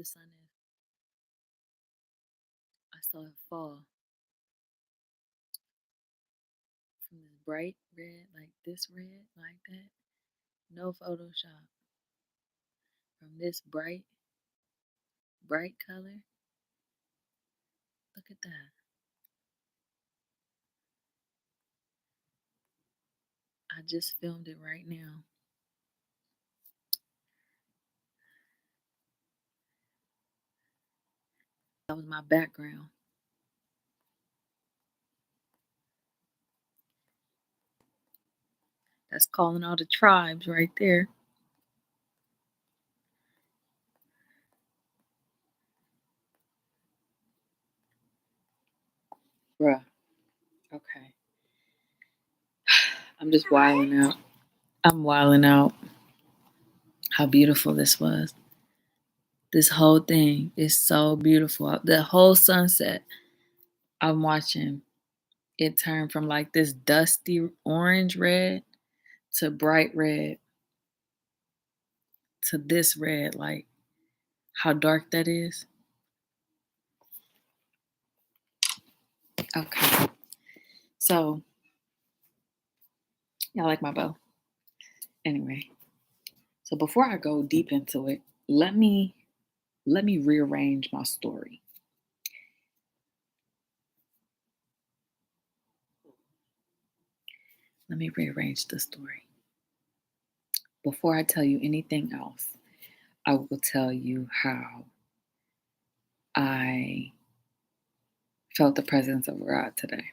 The sun is. I saw it fall from this bright red, like this red, like that. No Photoshop. From this bright, bright color. Look at that. I just filmed it right now. That was my background. That's calling all the tribes right there. Bruh. Okay. I'm just wilding out. I'm wilding out. How beautiful this was. This whole thing is so beautiful. The whole sunset I'm watching, it turned from like this dusty orange red to bright red to this red. Like how dark that is. Okay. So, y'all like my bow? Anyway, so before I go deep into it, let me rearrange my story. Let me rearrange the story. Before I tell you anything else, I will tell you how I felt the presence of God today.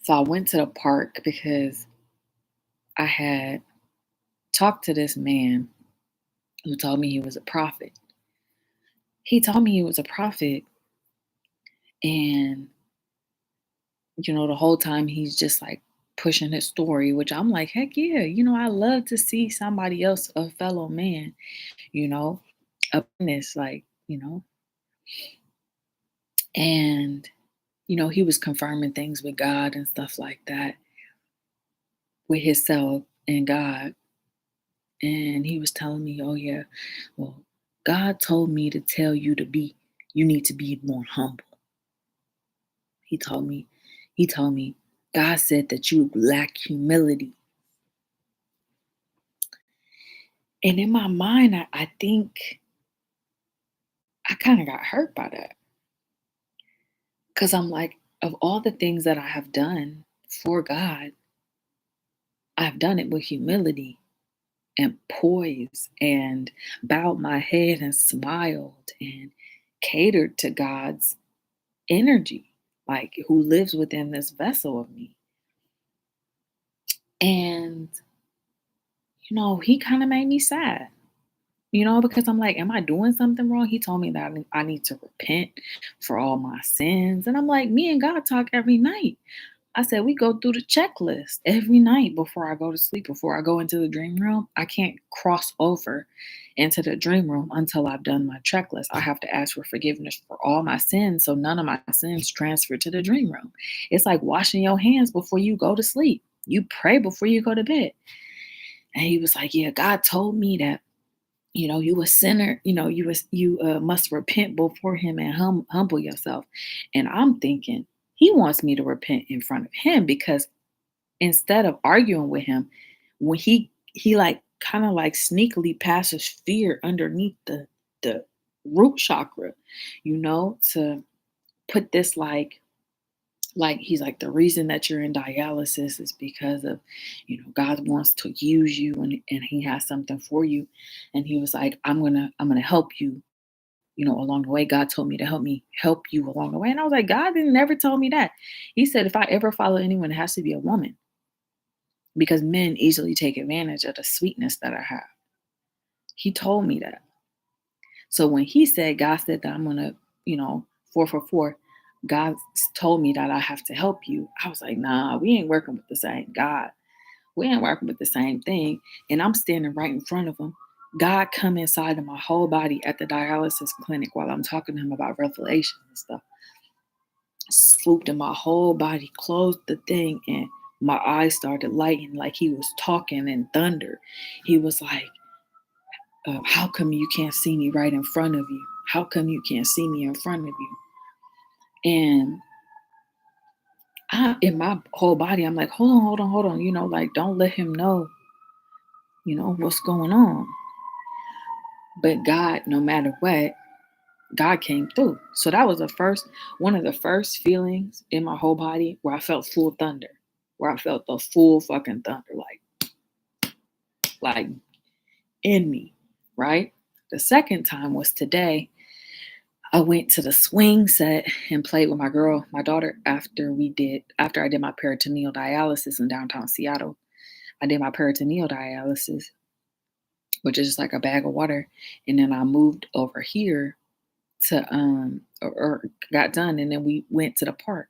So I went to the park because I had talked to this man who told me he was a prophet. He told me he was a prophet, and the whole time he's just like pushing his story, which I'm like, heck yeah, I love to see somebody else, a fellow man, you know, up in this, like, and he was confirming things with God and stuff like that, with himself and God. And he was telling me, oh yeah, well, God told me to tell you you need to be more humble. He told me, God said that you lack humility. And in my mind, I think I kind of got hurt by that. Because I'm like, of all the things that I have done for God, I've done it with humility and poise and bowed my head and smiled and catered to God's energy, like who lives within this vessel of me. And, he kind of made me sad, because I'm like, am I doing something wrong? He told me that I need to repent for all my sins. And I'm like, me and God talk every night. I said, we go through the checklist every night before I go to sleep, before I go into the dream room. I can't cross over into the dream room until I've done my checklist. I have to ask for forgiveness for all my sins so none of my sins transfer to the dream room. It's like washing your hands before you go to sleep. You pray before you go to bed. And he was like, yeah, God told me that, you a sinner, you must repent before him and humble yourself. And I'm thinking, he wants me to repent in front of him, because instead of arguing with him, when he like kind of like sneakily passes fear underneath the root chakra, to put this like he's like, the reason that you're in dialysis is because of, God wants to use you, and he has something for you. And he was like, I'm gonna help you, along the way. God told me to help you along the way. And I was like, God didn't never tell me that. He said, if I ever follow anyone, it has to be a woman, because men easily take advantage of the sweetness that I have. He told me that. So when he said, God said that I'm gonna, 444, God told me that I have to help you. I was like, nah, we ain't working with the same God. We ain't working with the same thing. And I'm standing right in front of him. God come inside of my whole body at the dialysis clinic while I'm talking to him about revelation and stuff. Swooped in my whole body, closed the thing, and my eyes started lighting like he was talking in thunder. He was like, How come you can't see me right in front of you? How come you can't see me in front of you? And in my whole body, I'm like, hold on, hold on, hold on. Like, don't let him know, what's going on. But God, no matter what, God came through. So that was one of the first feelings in my whole body where I felt full thunder, where I felt the full fucking thunder, like in me, right? The second time was today. I went to the swing set and played with my daughter, after I did my peritoneal dialysis in downtown Seattle. I did my peritoneal dialysis, which is just like a bag of water. And then I moved over here or got done, and then we went to the park.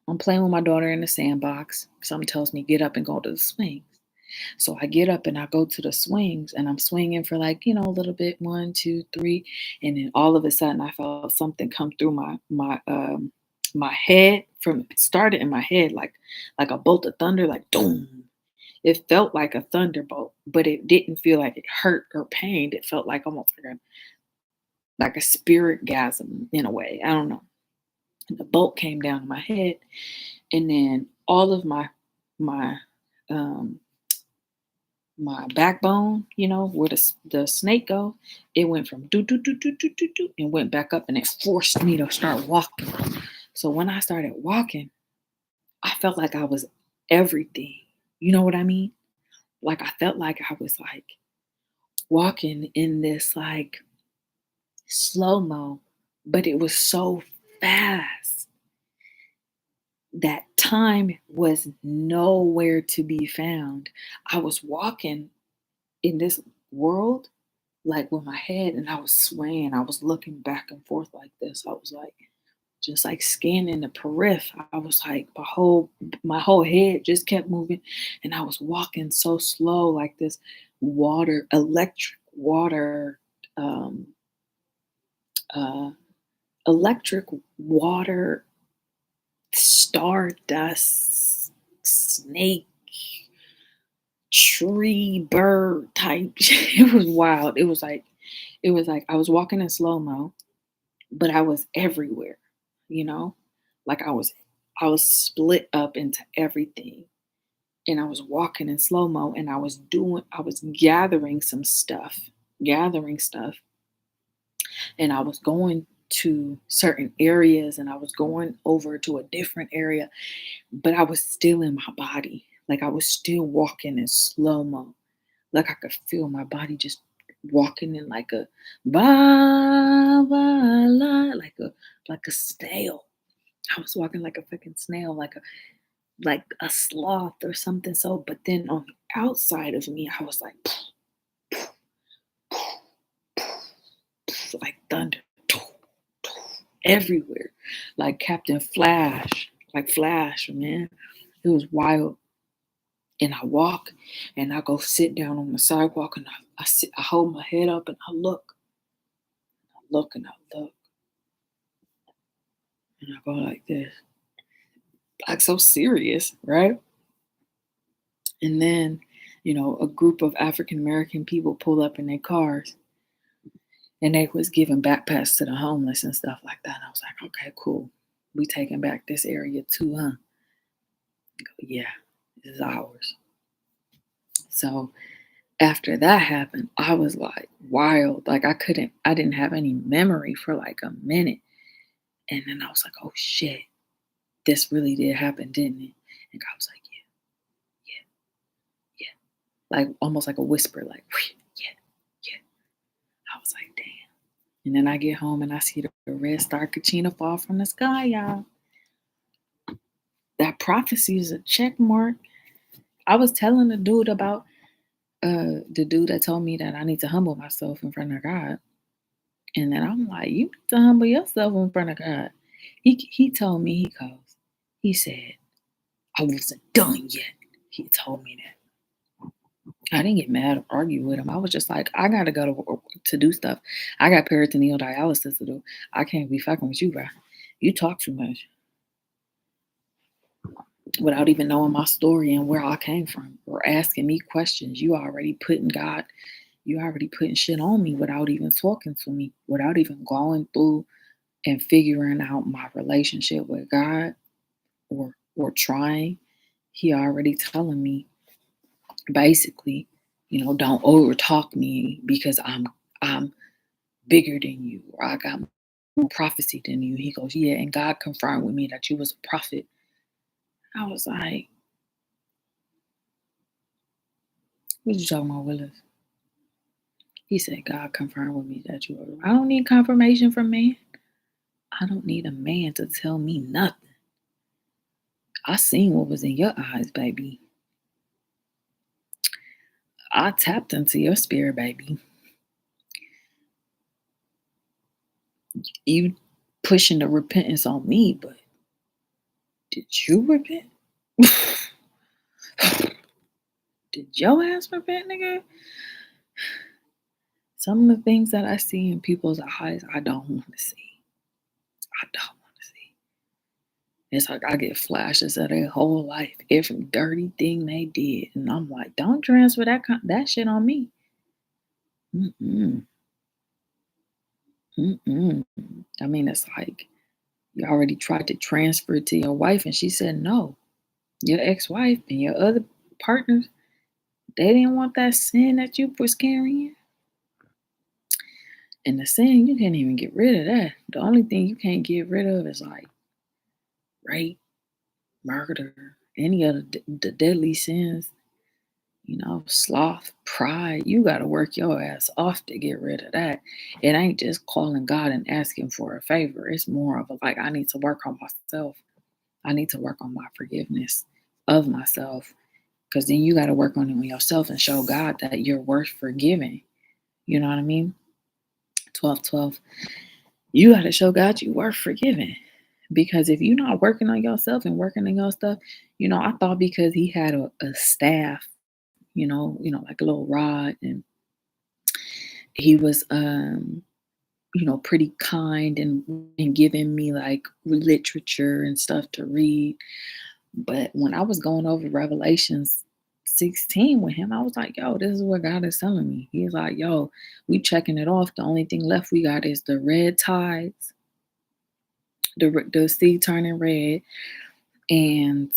I'm playing with my daughter in the sandbox. Something tells me get up and go to the swings. So I get up and I go to the swings, and I'm swinging for like, a little bit, one, two, three. And then all of a sudden I felt something come through my head. From It started in my head like a bolt of thunder, like boom. It felt like a thunderbolt, but it didn't feel like it hurt or pained. It felt like almost like a spirit gasm in a way. I don't know. And the bolt came down my head, and then all of my um my backbone, where the snake go, it went from do do do do do do do and went back up, and it forced me to start walking. So when I started walking, I felt like I was everything. You know what I mean? Like I felt like I was like walking in this like slow mo, but it was so fast that time was nowhere to be found. I was walking in this world like with my head, and I was swaying. I was looking back and forth like this. I was like just like scanning the periph. I was like my whole head just kept moving, and I was walking so slow like this electric water, um uh electric water, stardust, snake, tree, bird type. It was wild. It was like I was walking in slow mo, but I was everywhere, you know? Like I was split up into everything. And I was walking in slow mo, and I was gathering stuff, and I was going to certain areas, and I was going over to a different area, but I was still in my body. Like I was still walking in slow mo. Like I could feel my body just walking in like a ba ba la, like a snail. I was walking like a freaking snail, like a sloth or something. So, but then on the outside of me, I was like like thunder everywhere, like Captain Flash, like Flash, man. It was wild. And I walk, and I go sit down on the sidewalk, and I hold my head up, and and I look, and I go like this, like so serious, right? And then, a group of African American people pull up in their cars, and they was giving backpacks to the homeless and stuff like that. And I was like, okay, cool. We taking back this area too, huh? I go, yeah, this is ours. So after that happened, I was like wild. Like I didn't have any memory for like a minute. And then I was like, oh shit, this really did happen, didn't it? And God was like, yeah, yeah, yeah. Like almost like a whisper, like, yeah, yeah. I was like, damn. And then I get home and I see the red Star Kachina fall from the sky, y'all. That prophecy is a check mark. I was telling the dude that told me that I need to humble myself in front of God. And then I'm like, you need to humble yourself in front of God. He told me, he said, I wasn't done yet. He told me that. I didn't get mad or argue with him. I was just like, I gotta go to work to do stuff. I got peritoneal dialysis to do. I can't be fucking with you, bro. You talk too much without even knowing my story and where I came from or asking me questions. You already putting God You already putting shit on me without even talking to me, without even going through and figuring out my relationship with God or trying. He already telling me basically, don't over talk me because I'm bigger than you or I got more prophecy than you. He goes, yeah, and God confirmed with me that you was a prophet. I was like, what you talking about, Willis? He said, God confirmed with me that you were. I don't need confirmation from man. I don't need a man to tell me nothing. I seen what was in your eyes, baby. I tapped into your spirit, baby. You pushing the repentance on me, but did you repent? Did your ass repent, nigga? Some of the things that I see in people's eyes, I don't want to see. I don't want to see. It's like I get flashes of their whole life, every dirty thing they did, and I'm like, don't transfer that shit on me. Mm-mm. Mm-mm. I mean, it's like you already tried to transfer it to your wife, and she said no. Your ex-wife and your other partners, they didn't want that sin that you was carrying. And the sin, you can't even get rid of that. The only thing you can't get rid of is like rape, murder, any of the deadly sins, sloth, pride. You got to work your ass off to get rid of that. It ain't just calling God and asking for a favor. It's more of a like, I need to work on myself. I need to work on my forgiveness of myself. Because then you got to work on it on yourself and show God that you're worth forgiving. You know what I mean? 12:12. You got to show God you worth forgiving. Because if you're not working on yourself and working on your stuff, I thought because he had a staff, like a little rod, and he was, pretty kind and giving me like literature and stuff to read. But when I was going over Revelations 16 with him, I was like, yo, this is what God is telling me. He's like, yo, we checking it off. The only thing left we got is the red tides, the sea turning red, and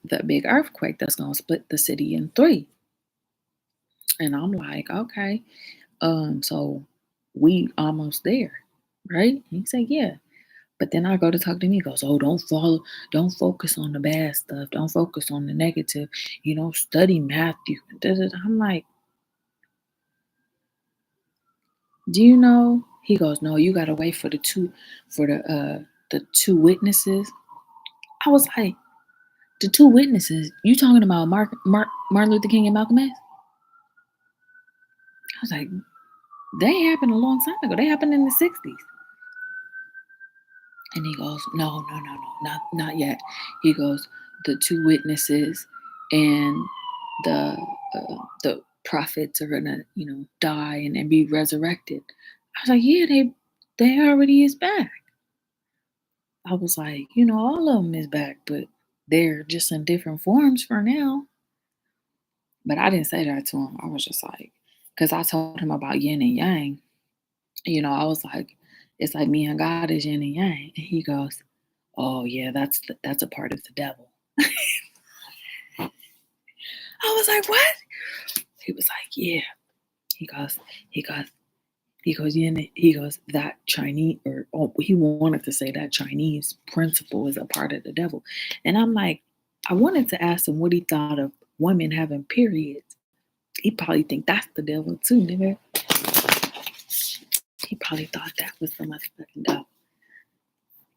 the big earthquake that's gonna split the city in three. And I'm like, okay, so we almost there, right? And he said, yeah. But then I go to talk to him. He goes, oh, don't focus on the bad stuff. Don't focus on the negative. Study Matthew. I'm like, do you know? He goes, no, you gotta wait for the two witnesses. I was like, the two witnesses? You talking about Martin Luther King and Malcolm X? I was like, they happened a long time ago. They happened in the 60s. And he goes, no, not yet. He goes, the two witnesses and the prophets are gonna, die and be resurrected. I was like, yeah, they already is back. I was like, all of them is back, but they're just in different forms for now. But I didn't say that to him. I was just like, because I told him about yin and yang. I was like, it's like me and God is yin and yang. And he goes, oh yeah, that's a part of the devil. I was like, what? He was like, yeah. He goes, he goes, yeah. He goes, that Chinese, he wanted to say that Chinese principle is a part of the devil. And I'm like, I wanted to ask him what he thought of women having periods. He probably think that's the devil too, nigga. He probably thought that was the motherfucking devil.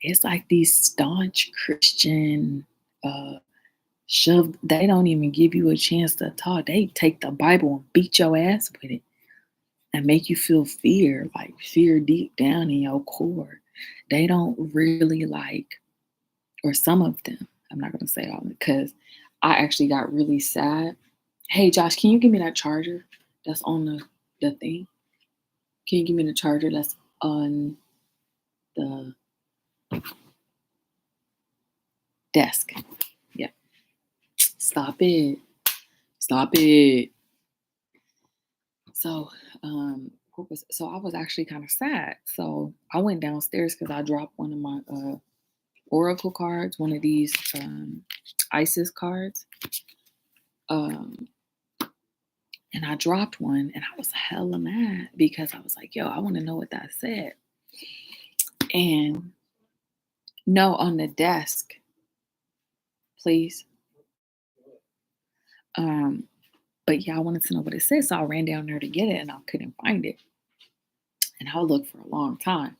It's like these staunch Christian they don't even give you a chance to talk. They take the Bible and beat your ass with it and make you feel fear, like fear deep down in your core. They don't really like, or some of them, I'm not gonna say all because I actually got really sad. Hey Josh, can you give me that charger that's on the thing? Can you give me the charger that's on the desk? Yeah. Stop it. Stop it. So, so I was actually kind of sad. So I went downstairs because I dropped one of my Oracle cards, one of these ISIS cards. Um, and I dropped one and I was hella mad because I was like, yo, I want to know what that said. And no, on the desk, please. Um, but yeah, I wanted to know what it said. So I ran down there to get it and I couldn't find it. And I looked for a long time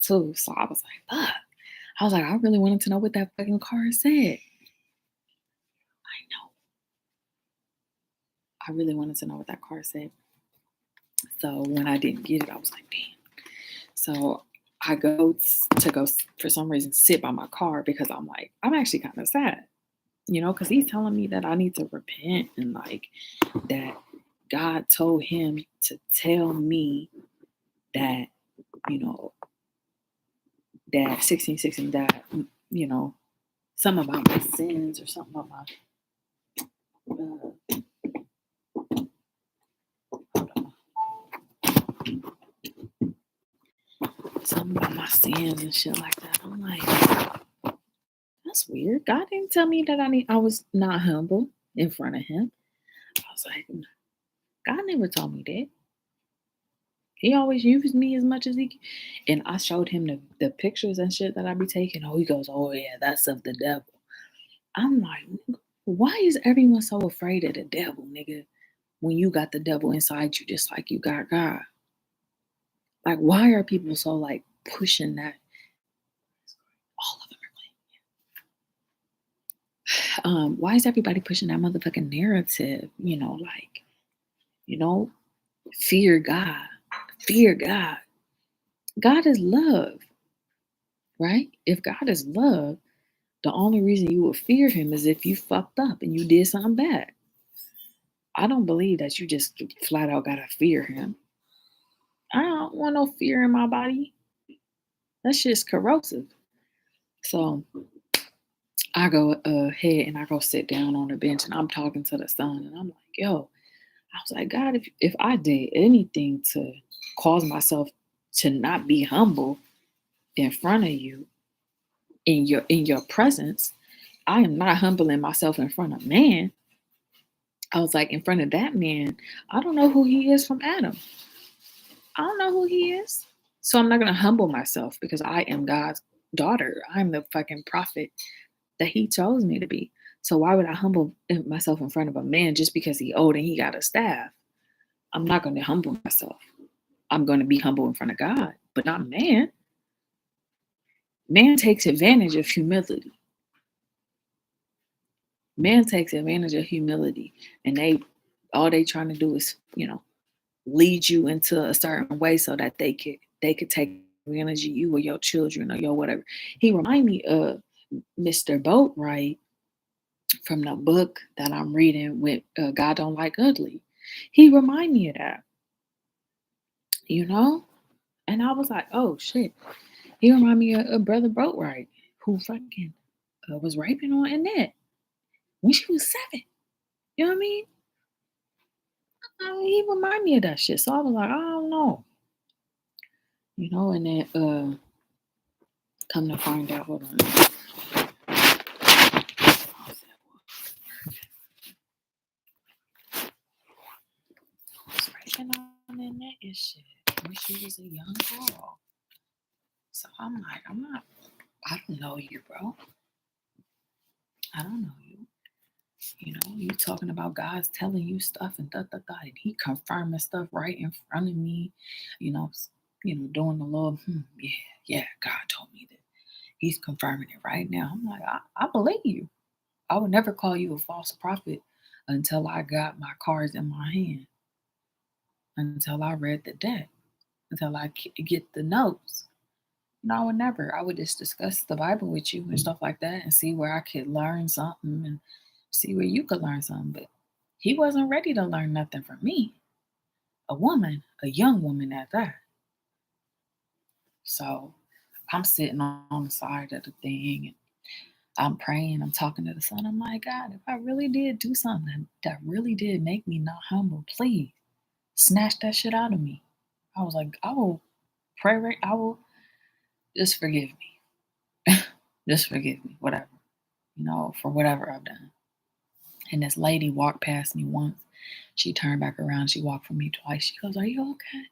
too. So I was like, fuck. I was like, I really wanted to know what that fucking card said. I know. I really wanted to know what that card said. So when I didn't get it, I was like, damn. So I go for some reason sit by my car because I'm like, I'm actually kind of sad, because he's telling me that I need to repent and like that God told him to tell me that, you know, that 1616 that, you know, something about my sins or something about my, hold on, something about my sins and shit like that. I'm like, that's weird. God didn't tell me that I was not humble in front of him. I was like, God never told me that. He always used me as much as he can. And I showed him the pictures and shit that I be taking. Oh, he goes, oh yeah, that's of the devil. I'm like, why is everyone so afraid of the devil, nigga? When you got the devil inside you, just like you got God. Like, why are people so like pushing that? All of them are like, why is everybody pushing that motherfucking narrative? You know, fear God, fear God. God is love, right? If God is love, the only reason you would fear him is if you fucked up and you did something bad. I don't believe that you just flat out gotta fear him. I don't want no fear in my body. That's just corrosive. So I go ahead and I go sit down on the bench and I'm talking to the sun and I'm like, yo, I was like, God, if I did anything to cause myself to not be humble in front of you in your presence, I am not humbling myself in front of man. I was like, in front of that man, I don't know who he is from Adam. I don't know who he is. So I'm not going to humble myself because I am God's daughter. I'm the fucking prophet that he chose me to be. So why would I humble myself in front of a man just because he old and he got a staff? I'm not going to humble myself. I'm going to be humble in front of God, but not man. Man takes advantage of humility. Man takes advantage of humility, and all they trying to do is, lead you into a certain way so that they could take advantage of you or your children or your whatever. He remind me of Mr. Boatwright from the book that I'm reading with God Don't Like Ugly. He remind me of that, you know? And I was like, oh shit. He remind me of Brother Boatwright, who fucking was raping on Annette when she was 7. You know what I mean? He remind me of that shit. So I was like, I don't know. And then come to find out, hold on. Was raping on Annette and shit when she was a young girl. So I'm like, I don't know you, bro. I don't know you. You talking about God's telling you stuff and da da da, and He confirming stuff right in front of me. Doing the Lord. Yeah. God told me that. He's confirming it right now. I'm like, I believe you. I would never call you a false prophet until I got my cards in my hand, until I read the deck, until I get the notes. No, I would never. I would just discuss the Bible with you and stuff like that and see where I could learn something and see where you could learn something. But he wasn't ready to learn nothing from me. A woman, a young woman at that. So I'm sitting on the side of the thing. I'm praying, I'm talking to the Son. I'm like, God, if I really did do something that really did make me not humble, please snatch that shit out of me. I was like, I will pray, right? I will just forgive me. Just forgive me, whatever, for whatever I've done. And this lady walked past me once. She turned back around. She walked for me twice. She goes, "Are you okay?"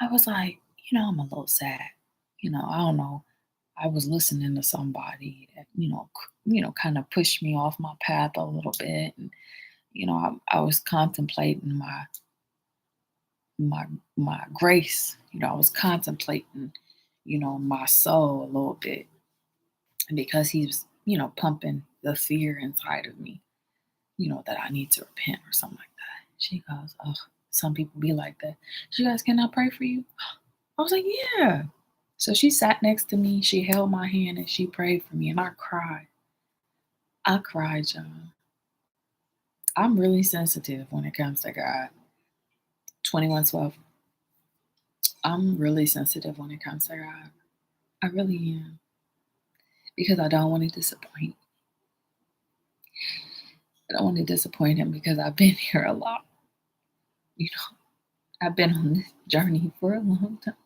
I was like, I'm a little sad. I don't know. I was listening to somebody that, kind of pushed me off my path a little bit. And, I was contemplating my my grace. I was contemplating, my soul a little bit. And because he was, pumping the fear inside of me, that I need to repent or something like that. She goes, "Oh, some people be like that." She goes, "Can I pray for you?" I was like, "Yeah." So she sat next to me, she held my hand and she prayed for me and I cried. I cried, John. I'm really sensitive when it comes to God. 2112. I'm really sensitive when it comes to God. I really am. Because I don't want to disappoint. I don't want to disappoint him because I've been here a lot. You know, I've been on this journey for a long time.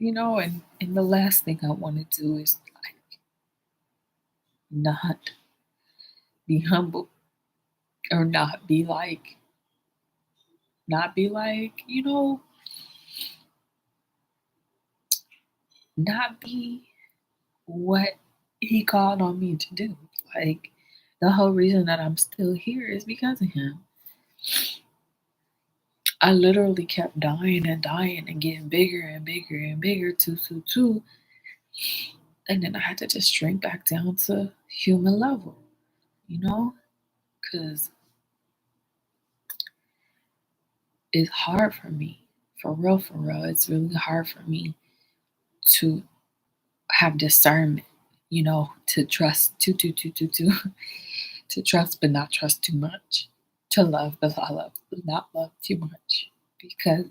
And the last thing I want to do is like not be humble or not be like, not be what he called on me to do. Like the whole reason that I'm still here is because of him. I literally kept dying and dying and getting bigger and bigger and bigger, too. And then I had to just shrink back down to human level, because it's hard for me. For real, for real. It's really hard for me to have discernment, to trust to trust but not trust too much, to love but not love too much. Because,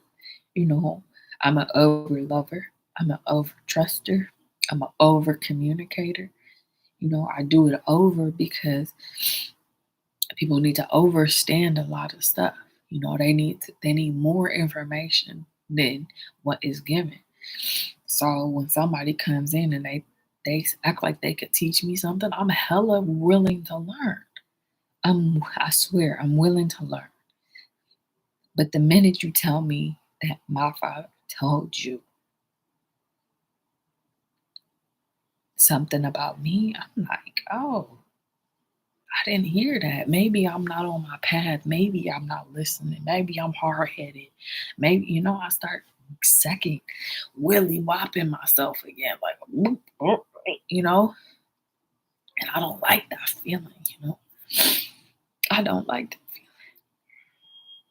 you know, I'm an over lover, I'm an over truster, I'm an over communicator. I do it over because people need to overstand a lot of stuff. They need more information than what is given. So when somebody comes in and they act like they could teach me something, I'm hella willing to learn. I swear I'm willing to learn. But the minute you tell me that my father told you something about me, I'm like, oh, I didn't hear that. Maybe I'm not on my path. Maybe I'm not listening. Maybe I'm hard headed. Maybe, I start second willy whopping myself again, like, and I don't like that feeling. I don't like that feeling.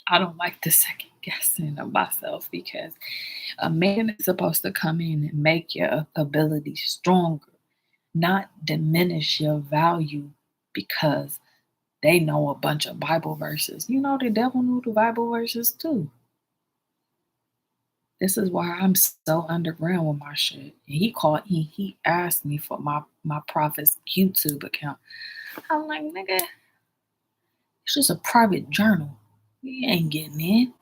I don't like the second guessing of myself because a man is supposed to come in and make your ability stronger, not diminish your value because they know a bunch of Bible verses. The devil knew the Bible verses too. This is why I'm so underground with my shit. And he asked me for my prophet's YouTube account. I'm like, nigga, it's just a private journal. You ain't getting in.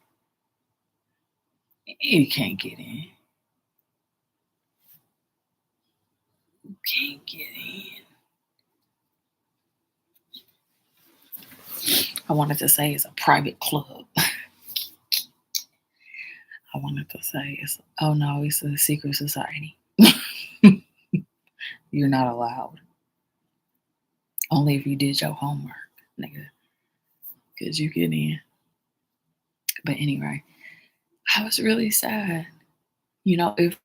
You can't get in. You can't get in. I wanted to say it's a private club. I wanted to say it's a secret society. You're not allowed. Only if you did your homework, nigga. Could you get in? But anyway, I was really sad. If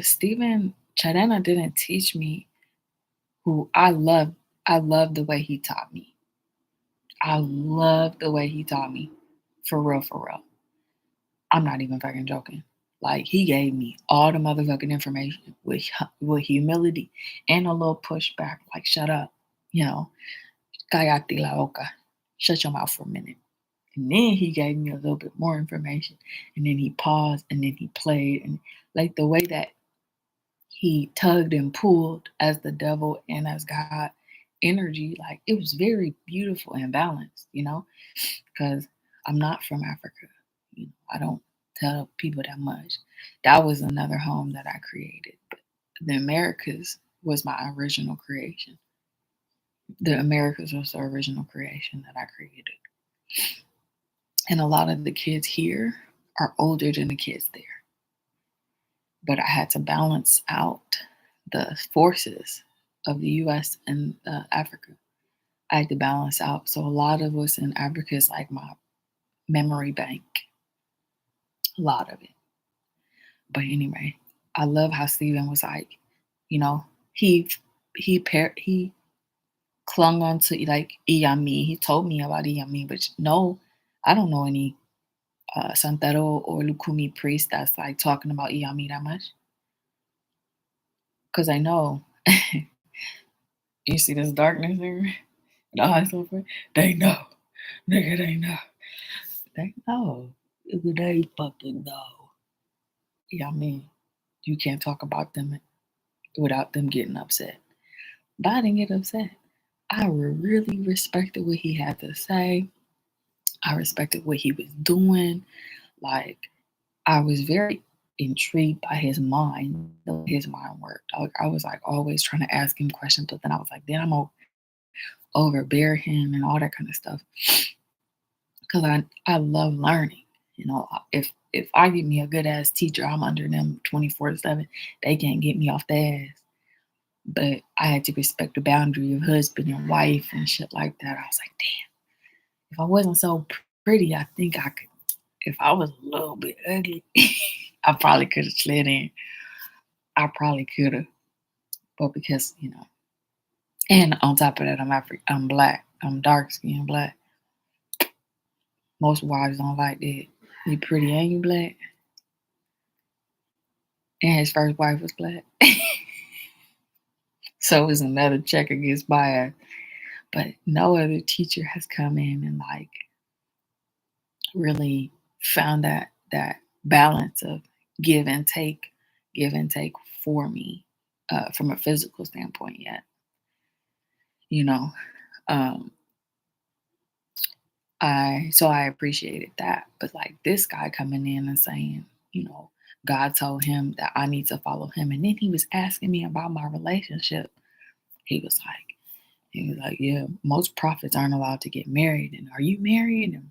Stephen Chadena didn't teach me who I love the way he taught me. I love the way he taught me. For real, for real. I'm not even fucking joking. Like, he gave me all the motherfucking information with humility and a little pushback. Like, shut up. Cállate la boca. Shut your mouth for a minute. And then he gave me a little bit more information. And then he paused and then he played. And like the way that he tugged and pulled as the devil and as God energy. Like it was very beautiful and balanced, because I'm not from Africa. I don't tell people that much. That was another home that I created. But the Americas was my original creation. The Americas was the original creation that I created. And a lot of the kids here are older than the kids there. But I had to balance out the forces of the US and Africa. I had to balance out. So a lot of what's in Africa is like my memory bank. A lot of it. But anyway, I love how Stephen was like, you know, he he clung on to like Iyami. He told me about Iyami, but no, I don't know any Santero or Lukumi priest that's like talking about Iyami that much. Because I know, you see this darkness here, the eyes open. They know, nigga, they know, they know, nigga, they fucking know. Yeah, I mean, you can't talk about them without them getting upset. But I didn't get upset. I really respected what he had to say. I respected what he was doing. Like, I was very intrigued by his mind, the way his mind worked. I was like always trying to ask him questions, but then I was like, then I'm gonna overbear him and all that kind of stuff. Because I love learning. If I get me a good ass teacher, I'm under them 24/7. They can't get me off the ass. But I had to respect the boundary of husband and wife and shit like that. I was like, damn, if I wasn't so pretty, I think I could. If I was a little bit ugly, I probably could have slid in. I probably could have. But because, and on top of that, I'm black. I'm dark skinned black. Most wives don't like that. You pretty and you black. And his first wife was black. So it's another check against bias. But no other teacher has come in and like really found that balance of give and take, give and take for me from a physical standpoint yet. You know, um, I appreciated that. But like this guy coming in and saying, God told him that I need to follow him, and then he was asking me about my relationship. He was like, yeah, most prophets aren't allowed to get married. And are you married? And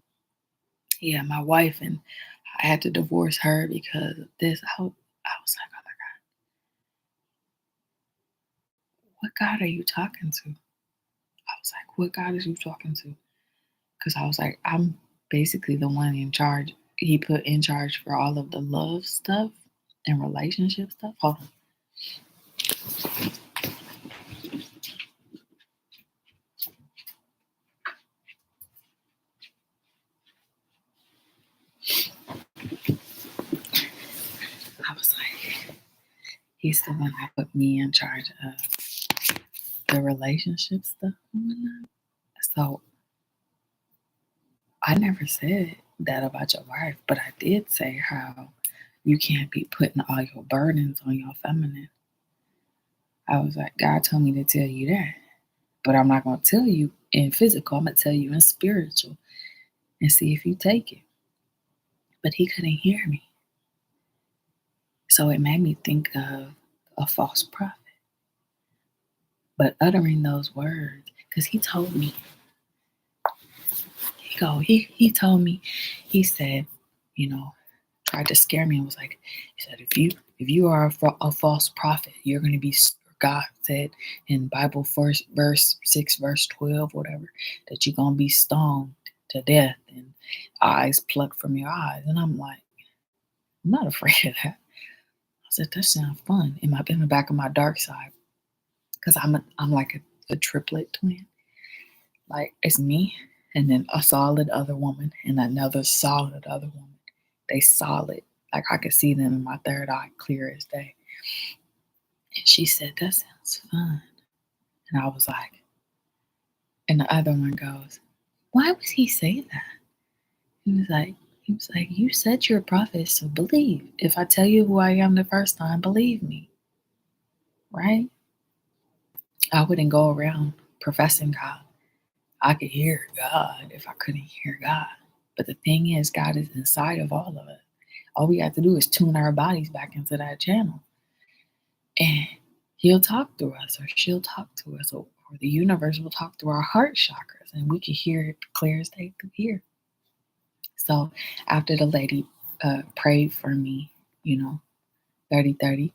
yeah, my wife, and I had to divorce her because of this. I was like, oh my God, what God are you talking to? I was like, what God is you talking to? Because I was like, I'm basically the one in charge. He put in charge for all of the love stuff and relationship stuff. Hold on. I was like, he's the one that put me in charge of the relationship stuff and whatnot. So I never said that about your wife, but I did say how you can't be putting all your burdens on your feminine. I was like, God told me to tell you that, but I'm not going to tell you in physical. I'm going to tell you in spiritual and see if you take it. But he couldn't hear me. So it made me think of a false prophet. But uttering those words, because he told me, he told me, he said, tried to scare me and was like, he said, if you are a false prophet, you're going to be, God said in Bible verse 6, verse 12, whatever, that you're going to be stoned to death and eyes plucked from your eyes. And I'm like, I'm not afraid of that. I said, that sounds fun in the back of my dark side. Because I'm like a triplet twin. Like it's me and then a solid other woman and another solid other woman. They solid. Like I could see them in my third eye clear as day. And she said, that sounds fun. And I was like, and the other one goes, why would he say that? He was like, you said you're a prophet, so believe. If I tell you who I am the first time, believe me. right? I wouldn't go around professing God. I could hear God if I couldn't hear God. But the thing is, God is inside of all of us. All we have to do is tune our bodies back into that channel. And he'll talk through us, or she'll talk to us, or the universe will talk through our heart chakras, and we can hear it clear as they could hear. So after the lady prayed for me, 30-30,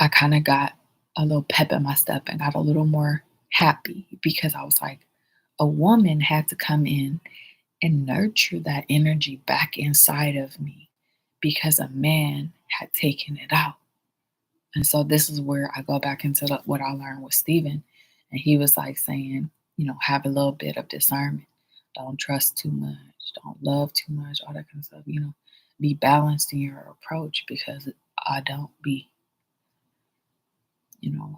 I kind of got a little pep in my step and got a little more happy because I was like, a woman had to come in and nurture that energy back inside of me because a man had taken it out. And so this is where I go back into what I learned with Stephen. And he was like saying, have a little bit of discernment. Don't trust too much. Don't love too much. All that kind of stuff. Be balanced in your approach because I don't be.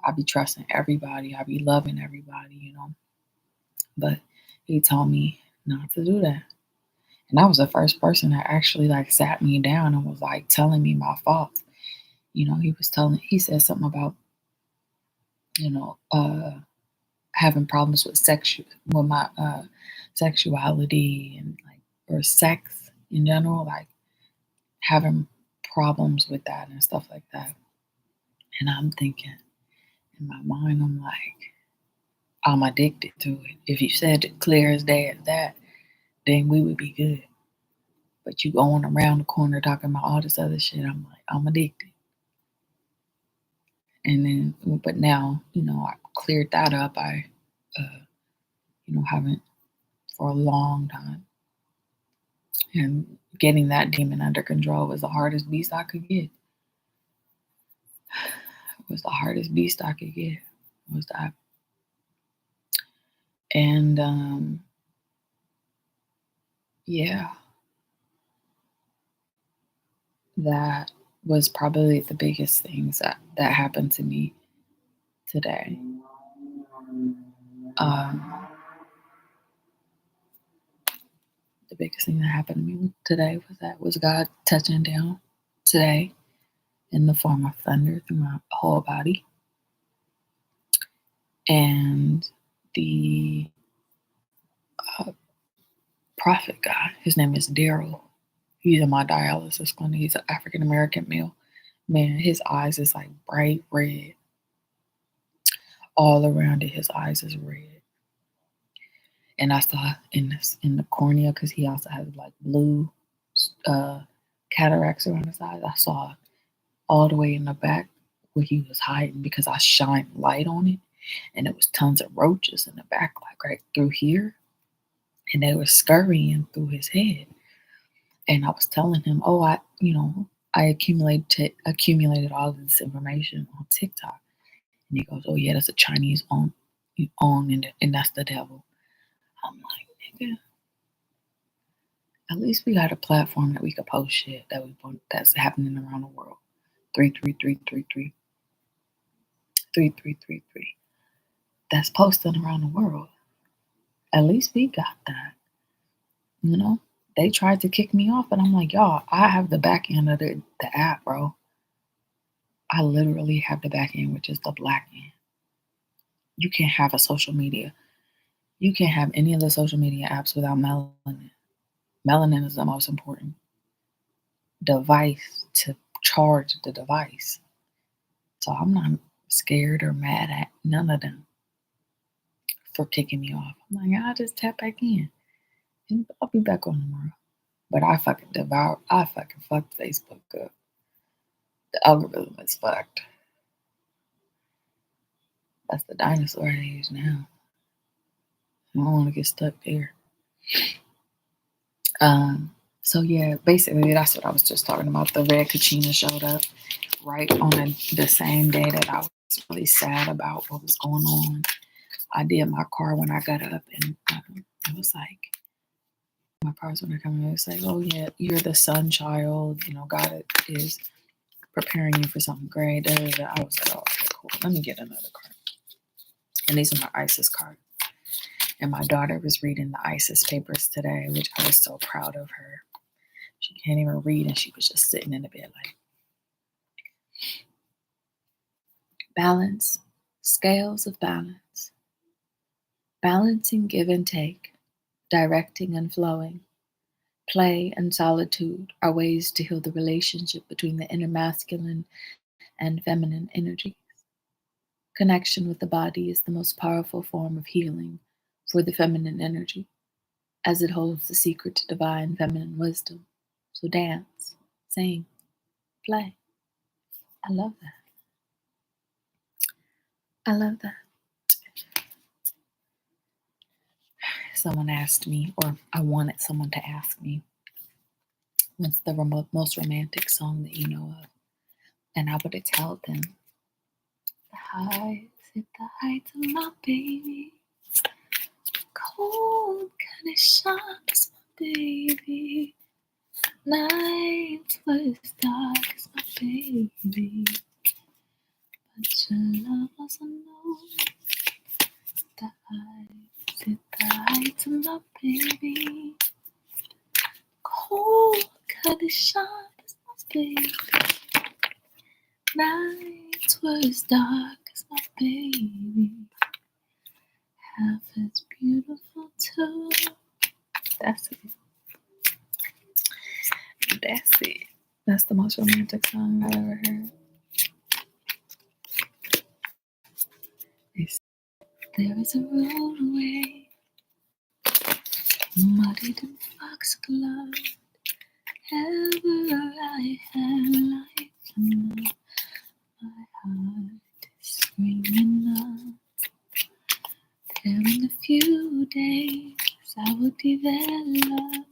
I be trusting everybody. I be loving everybody, But he told me not to do that. And I was the first person that actually sat me down and was telling me my faults. He said something about, having problems with my sexuality and or sex in general, having problems with that and stuff like that. And I'm thinking in my mind, I'm like, I'm addicted to it. If you said it clear as day as that, then we would be good. But you going around the corner talking about all this other shit, I'm like, I'm addicted. And then, but now, I cleared that up. I, haven't for a long time. And getting that demon under control was the hardest beast I could get. It was the hardest beast I could get. Was that. And yeah, that was probably the biggest things that happened to me today. Um, the biggest thing that happened to me today was God touching down today in the form of thunder through my whole body. And the prophet guy, his name is Daryl. He's in my dialysis clinic. He's an African American male. Man, his eyes is bright red. All around it, his eyes is red. And I saw in the cornea, because he also has blue cataracts around his eyes. I saw all the way in the back where he was hiding because I shined light on it, and there was tons of roaches in the back, right through here, and they were scurrying through his head. And I was telling him, I accumulated all of this information on TikTok, and he goes, "Oh yeah, that's a Chinese own, and that's the devil." I'm like, nigga, at least we got a platform that we could post shit that's happening around the world. 33333. 3333. That's posted around the world. At least we got that. They tried to kick me off, but I'm like, y'all, I have the back end of the app, bro. I literally have the back end, which is the black end. You can't have a social media. You can't have any of the social media apps without melanin. Melanin is the most important device to charge the device. So I'm not scared or mad at none of them for kicking me off. I'm like, I'll just tap back in. And I'll be back on tomorrow. But I fucking fucked Facebook up. The algorithm is fucked. That's the dinosaur I use now. I don't want to get stuck there. So yeah, basically that's what I was just talking about. The red Kachina showed up right on the same day that I was really sad about what was going on. I did my car when I got up, and it was my car's when I come in. It was oh yeah, you're the sun child. God is preparing you for something great. I was like, oh, okay, cool. Let me get another card. And these are my ISIS cards. And my daughter was reading the ISIS papers today, which I was so proud of her. She can't even read, and she was just sitting in the bed Balance, scales of balance, balancing give and take, directing and flowing. Play and solitude are ways to heal the relationship between the inner masculine and feminine energies. Connection with the body is the most powerful form of healing for the feminine energy, as it holds the secret to divine feminine wisdom. So dance, sing, play. I love that. I love that. Someone asked me, or I wanted someone to ask me, what's the most romantic song that you know of? And I would have told them, the heights, hit the heights of my baby. Cold Kachina is my baby. Nights was dark as my baby. But your love wasn't known. The heights, hit the heights of my baby. Cold Kachina is my baby. Nights were as dark as my baby. Half as beautiful too. That's it. That's it. That's the most romantic song I've ever heard. There is a roadway, muddied in foxglove. Ever I had life enough. My heart is screaming up. There in a few days I will develop.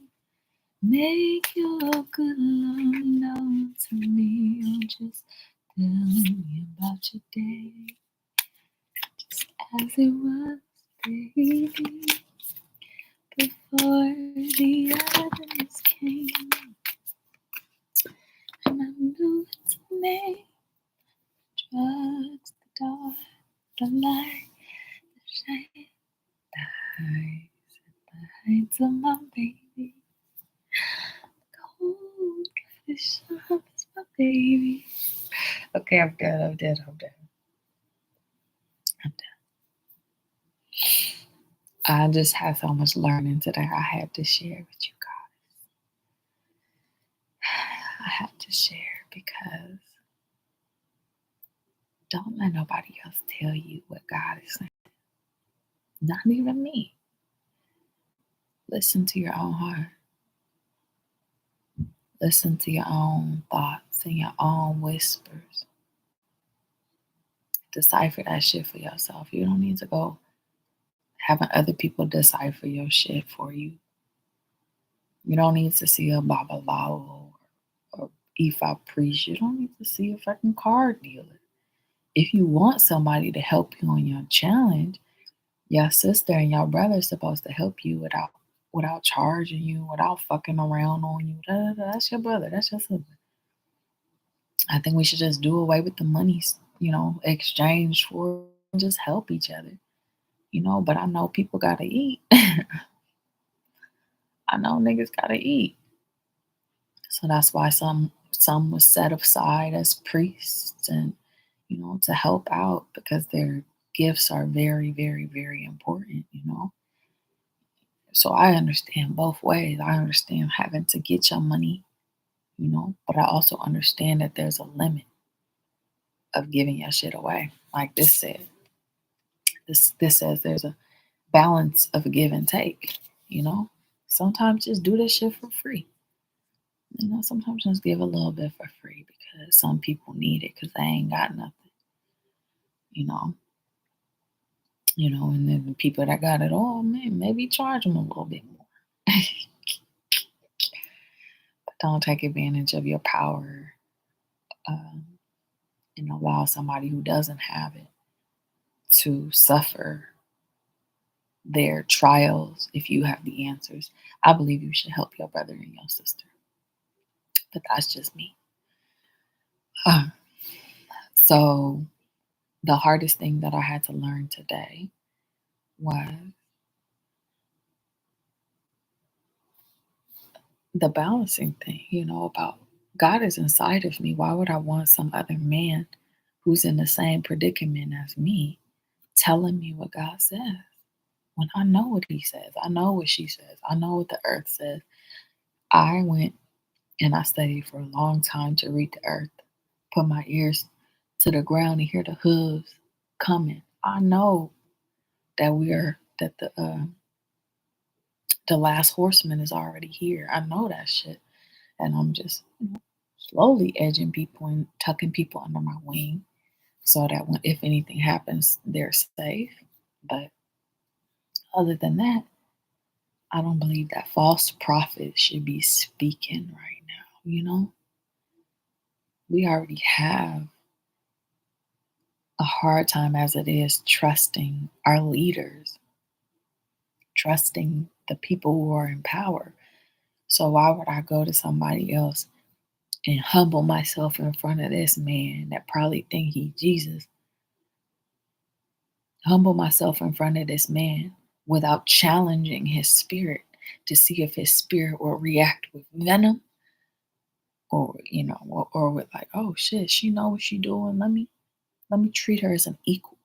Make your good love known to me, or just tell me about your day, just as it was, baby, before the others came. And I knew it's me, drugs, the dark, the light, the shade, the heights of my baby. Cold Kachina is my baby. Okay, I'm done. I'm done. I just had so much learning today. I had to share with you guys. I have to share because don't let nobody else tell you what God is saying. Not even me. Listen to your own heart. Listen to your own thoughts and your own whispers. Decipher that shit for yourself. You don't need to go having other people decipher your shit for you. You don't need to see a babalawo or Ifa priest. You don't need to see a fucking card dealer. If you want somebody to help you on your challenge, your sister and your brother is supposed to help you without charging you, without fucking around on you. That's your brother. That's your sister. I think we should just do away with the money, exchange for just help each other. But I know people gotta eat. I know niggas gotta eat. So that's why some was set aside as priests and to help out because their gifts are very, very, very important. So I understand both ways. I understand having to get your money, but I also understand that there's a limit of giving your shit away. Like this said. This says there's a balance of a give and take. Sometimes just do this shit for free. Sometimes just give a little bit for free because some people need it because they ain't got nothing. you know, and then the people that got it all, man, maybe charge them a little bit more. But don't take advantage of your power um, and allow somebody who doesn't have it to suffer their trials if you have the answers. I believe you should help your brother and your sister. But that's just me. So the hardest thing that I had to learn today was the balancing thing, about God is inside of me. Why would I want some other man who's in the same predicament as me telling me what God says. When I know what he says, I know what she says, I know what the earth says. I went and I studied for a long time to read the earth, put my ears to the ground and hear the hooves coming. I know that the last horseman is already here. I know that shit, and I'm just slowly edging people and tucking people under my wing so that when if anything happens, they're safe. But other than that, I don't believe that false prophets should be speaking right now. We already have a hard time as it is trusting our leaders, trusting the people who are in power. So why would I go to somebody else and humble myself in front of this man that probably think he Jesus? Humble myself in front of this man without challenging his spirit to see if his spirit will react with venom or with like, oh shit, she know what she doing. Let me treat her as an equal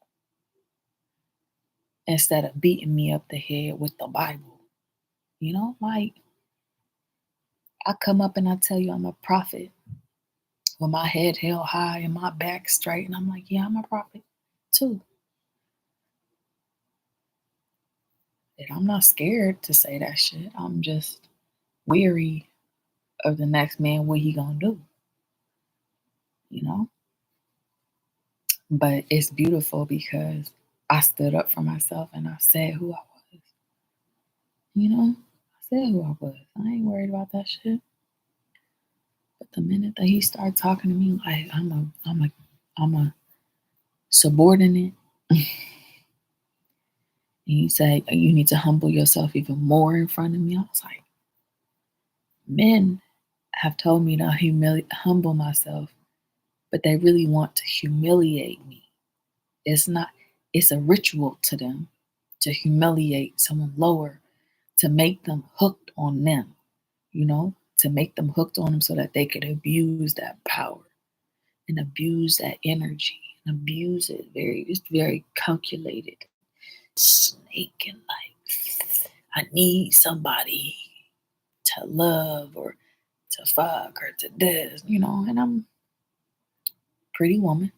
instead of beating me up the head with the Bible. Like I come up and I tell you I'm a prophet with my head held high and my back straight, and I'm like, yeah, I'm a prophet too. And I'm not scared to say that shit. I'm just weary of the next man, what he gonna do, you know? But it's beautiful because I stood up for myself and I said who I was, I said who I was. I ain't worried about that shit. But the minute that he started talking to me like I'm a subordinate, and he said you need to humble yourself even more in front of me, I was like, men have told me to humble myself, but they really want to humiliate me. It's not, it's a ritual to them to humiliate someone lower, to make them hooked on them, to make them hooked on them so that they could abuse that power and abuse that energy and abuse it it's very calculated. Snake and like, I need somebody to love or to fuck or to this, and I'm pretty woman.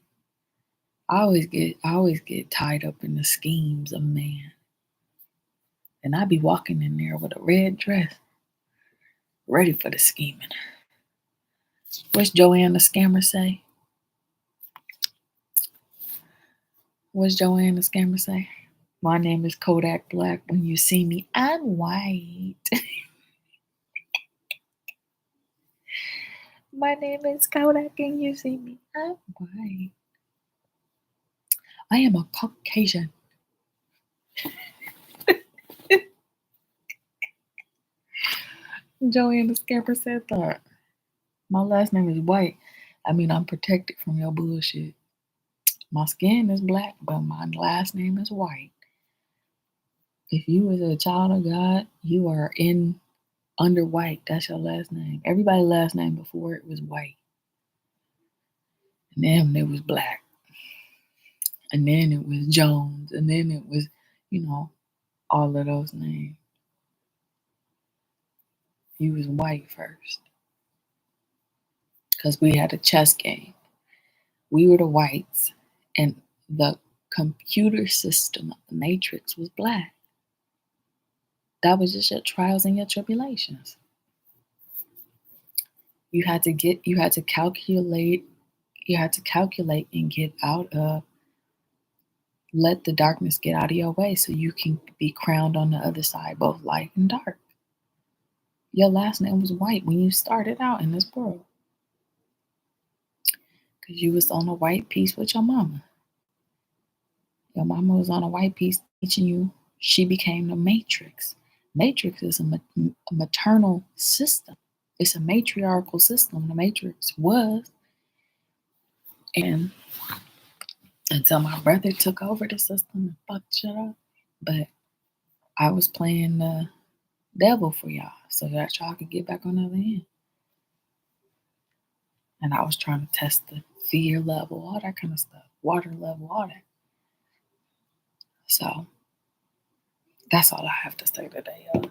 I always get tied up in the schemes of man. And I be walking in there with a red dress, ready for the scheming. What's Joanne the scammer say? What's Joanne the scammer say? My name is Kodak Black. When you see me, I'm white. My name is Kodak and you see me, I'm white. I am a Caucasian. Joanne the scammer said that. My last name is White. I mean, I'm protected from your bullshit. My skin is black, but my last name is White. If you was a child of God, you are in under White. That's your last name. Everybody's last name before it was White. And then it was Black. And then it was Jones. And then it was, all of those names. He was White first. Because we had a chess game. We were the whites. And the computer system of the matrix was black. That was just your trials and your tribulations. You had to calculate and get out of, let the darkness get out of your way so you can be crowned on the other side, both light and dark. Your last name was White when you started out in this world. Because you was on a white piece with your mama. Your mama was on a white piece teaching you. She became the matrix. Matrix is a maternal system. It's a matriarchal system. The matrix was. And until my brother took over the system and fucked shit up. But I was playing the devil for y'all so that y'all could get back on the other end. And I was trying to test the fear level, all that kind of stuff, water level, all that. So that's all I have to say today, y'all.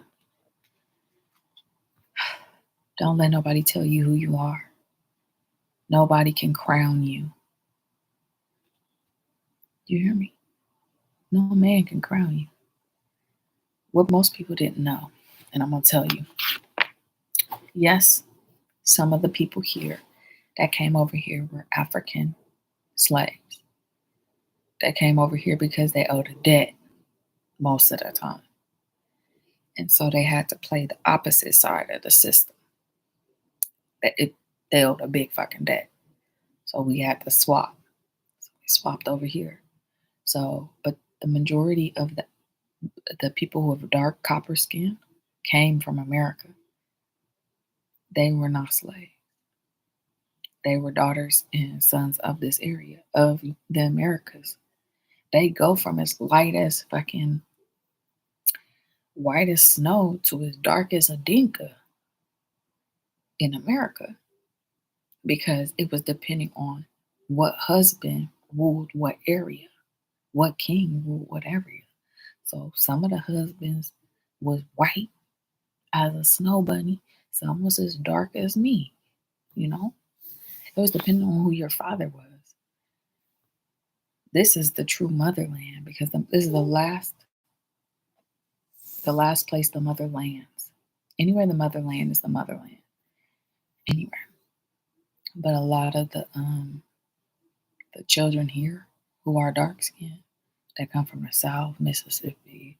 Don't let nobody tell you who you are. Nobody can crown you. You hear me? No man can crown you. What most people didn't know, and I'm going to tell you. Yes, some of the people here that came over here were African slaves. That came over here because they owed a debt most of the time. And so they had to play the opposite side of the system. They owed a big fucking debt. So we had to swap. So we swapped over here. So, but the majority of the people who have dark copper skin came from America. They were not slaves. They were daughters and sons of this area, of the Americas. They go from as light as fucking white as snow to as dark as a dinka in America, because it was depending on what husband ruled what area, what king ruled what area. So some of the husbands was white as a snow bunny, some was as dark as me, you know? It was depending on who your father was. This is the true motherland, because this is the last place the mother lands. Anywhere the motherland is the motherland. Anywhere. But a lot of the children here who are dark skinned, that come from the South, Mississippi,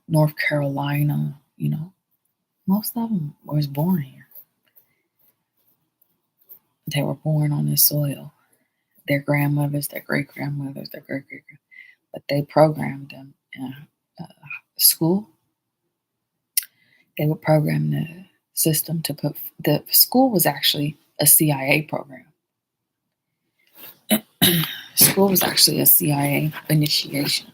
North Carolina, most of them was born here. They were born on this soil. Their grandmothers, their great grandmothers, their great great, but they programmed them in school. They would program the system to put, the school was actually a CIA program. School was actually a CIA initiation.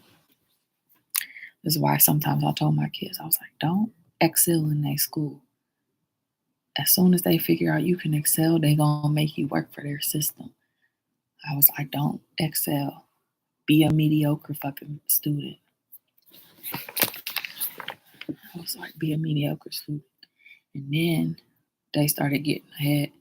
This is why sometimes I told my kids, I was like, don't excel in their school. As soon as they figure out you can excel, they gonna make you work for their system. I was like, don't excel. Be a mediocre fucking student. I was like, be a mediocre student. And then they started getting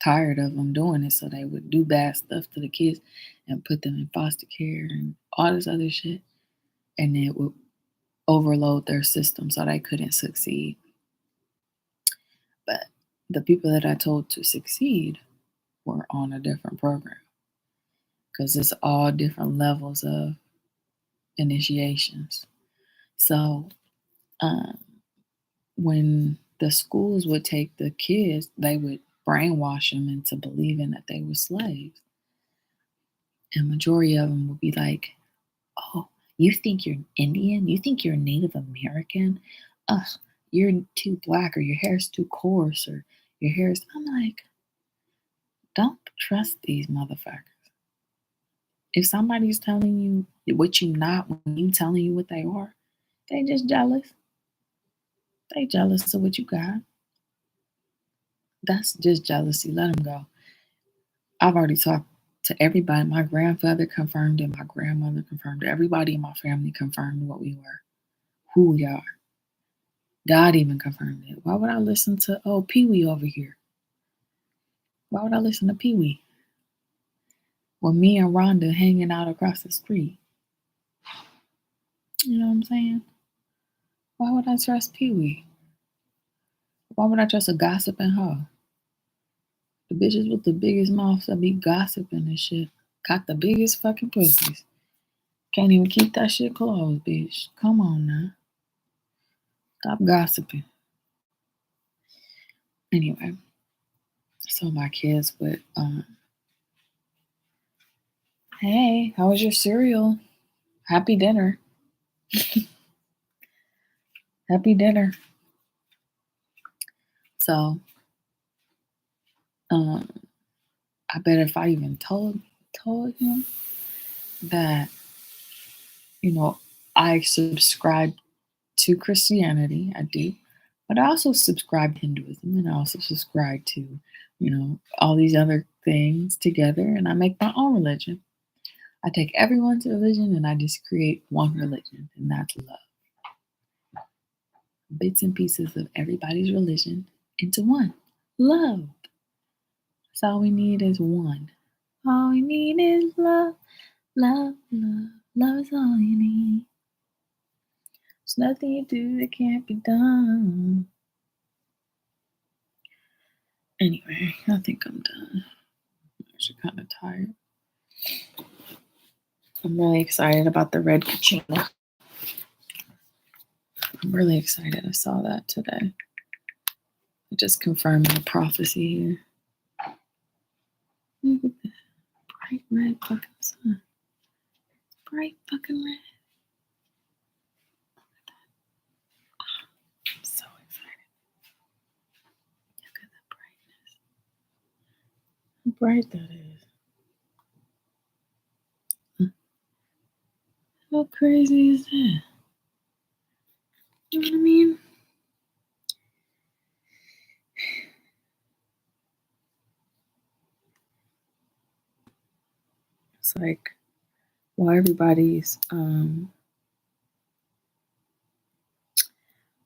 tired of them doing it, so they would do bad stuff to the kids and put them in foster care and all this other shit. And it would overload their system so they couldn't succeed. But the people that I told to succeed were on a different program, because it's all different levels of initiations. So when the schools would take the kids, they would brainwash them into believing that they were slaves. And majority of them would be like, oh, you think you're Indian? You think you're Native American? Ugh, you're too black, or your hair's too coarse, or your hair's... I'm like, don't trust these motherfuckers. If somebody's telling you what you not when you telling you what they are, they just jealous. They jealous of what you got. That's just jealousy. Let them go. I've already talked to everybody. My grandfather confirmed it. My grandmother confirmed it. Everybody in my family confirmed what we were, who we are. God even confirmed it. Why would I listen to Pee Wee over here? Why would I listen to Pee Wee? Well, me and Rhonda hanging out across the street. You know what I'm saying? Why would I trust Pee Wee? Why would I trust a gossiping hoe? The bitches with the biggest mouths that be gossiping and shit got the biggest fucking pussies. Can't even keep that shit closed, bitch. Come on now. Stop gossiping. Anyway, so my kids would, hey, how was your cereal? Happy dinner. Happy dinner. So, I bet if I even told him that, I subscribe to Christianity, I do, But I also subscribe to Hinduism and I also subscribe to, all these other things together and I make my own religion. I take everyone's religion and I just create one religion, and that's love. Bits and pieces of everybody's religion into one. Love. That's all we need is one. All we need is love, love, love. Love is all you need. There's nothing you do that can't be done. Anyway, I think I'm done. I'm actually kind of tired. I'm really excited about the red Kachina. I'm really excited. I saw that today. It just confirmed the prophecy here. Look at this bright red fucking sun. Bright fucking red. I'm so excited. Look at the brightness. How bright that is. How crazy is that? You know what I mean? It's like while everybody's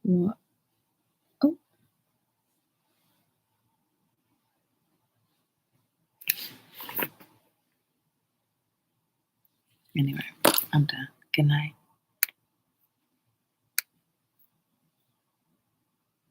what oh anyway, I'm done. Good night.